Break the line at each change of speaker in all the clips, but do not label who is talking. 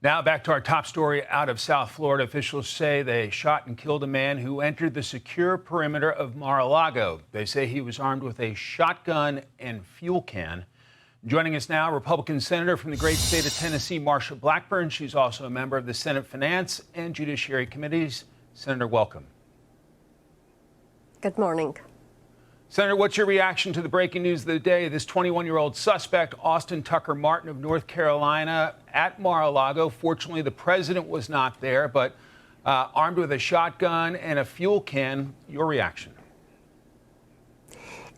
Now back to our top story out of South Florida. Officials say they shot and killed a man who entered the secure perimeter of Mar-a-Lago. They say he was armed with a shotgun and fuel can. Joining us now, Republican Senator from the great state of Tennessee, Marsha Blackburn. She's also a member of the Senate Finance and Judiciary Committees. Senator, welcome.
Good morning.
Senator, what's your reaction to the breaking news of the day? This 21-year-old suspect, Austin Tucker Martin of North Carolina, at Mar-a-Lago. Fortunately, the president was not there, but armed with a shotgun and a fuel can. Your reaction?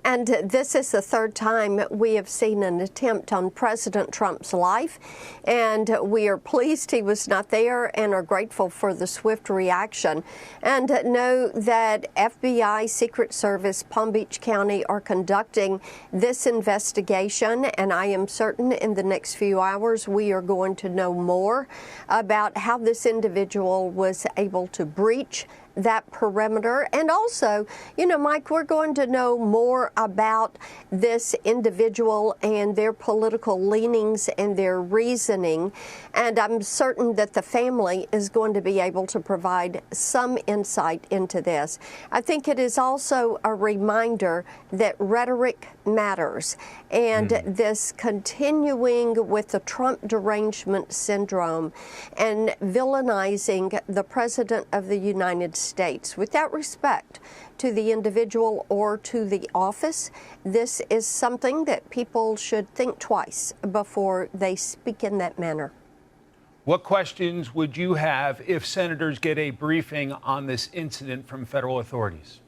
And this is the third time we have seen an attempt on President Trump's life, and we are pleased he was not there and are grateful for the swift reaction, and know that FBI, Secret Service, Palm Beach County are conducting this investigation, and I am certain in the next few hours we are going to know more about how this individual was able to breach that perimeter. And also, Mike, we're going to know more about this individual and their political leanings and their reasoning. And I'm certain that the family is going to be able to provide some insight into this. I think it is also a reminder that rhetoric matters. And this continuing with the Trump derangement syndrome and villainizing the President of the United States without respect to the individual or to the office, this is something that people should think twice before they speak in that manner.
What questions would you have if senators get a briefing on this incident from federal authorities?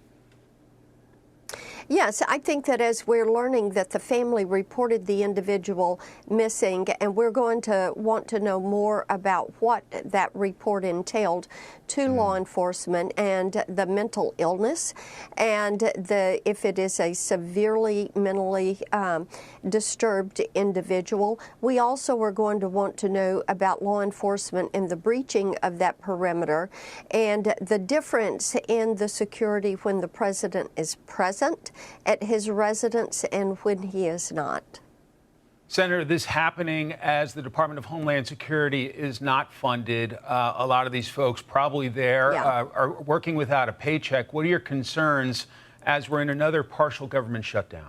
Yes, I think that as we're learning that the family reported the individual missing, and we're going to want to know more about what that report entailed to law enforcement and the mental illness, and if it is a severely mentally disturbed individual. We also are going to want to know about law enforcement and the breaching of that perimeter and the difference in the security when the president is present at his residence and when he is not.
Senator, this happening as the Department of Homeland Security is not funded. A lot of these folks probably there are working without a paycheck. What are your concerns as we're in another partial government shutdown?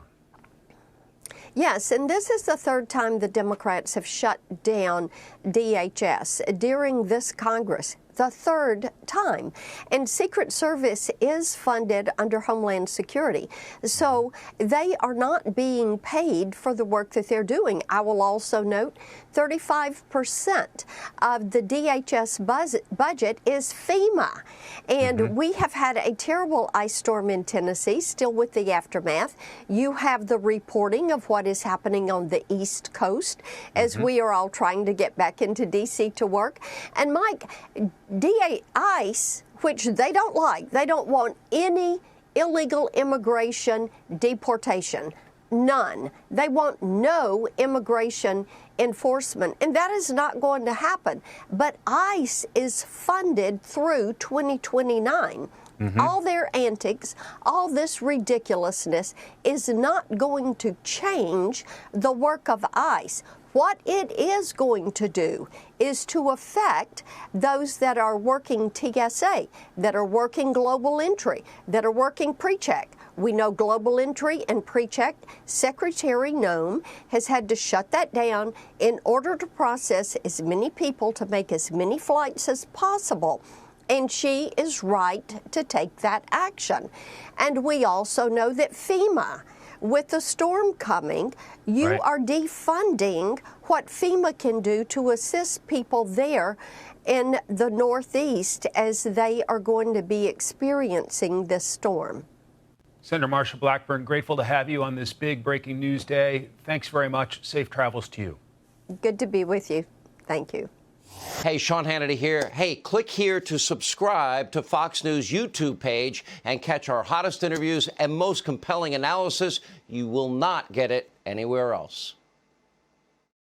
Yes, and this is the third time the Democrats have shut down DHS during this Congress. The third time. And Secret Service is funded under Homeland Security. So they are not being paid for the work that they're doing. I will also note 35% of the DHS budget is FEMA. And we have had a terrible ice storm in Tennessee, still with the aftermath. You have the reporting of what is happening on the East Coast as we are all trying to get back into D.C. to work. And Mike, ICE, which they don't like, they don't want any illegal immigration deportation. None. They want no immigration enforcement, and that is not going to happen. But ICE is funded through 2029. All their antics, all this ridiculousness is not going to change the work of ICE. What it is going to do is to affect those that are working TSA, that are working global entry, that are working pre-check. We know global entry and pre-check, Secretary Noem has had to shut that down in order to process as many people to make as many flights as possible. And she is right to take that action. And we also know that FEMA, with the storm coming, you are defunding what FEMA can do to assist people there in the Northeast as they are going to be experiencing this storm.
Senator Marsha Blackburn, grateful to have you on this big breaking news day. Thanks very much. Safe travels to you.
Good to be with you. Thank you.
Hey, Sean Hannity here. Hey, click here to subscribe to Fox News YouTube page and catch our hottest interviews and most compelling analysis. You will not get it anywhere else.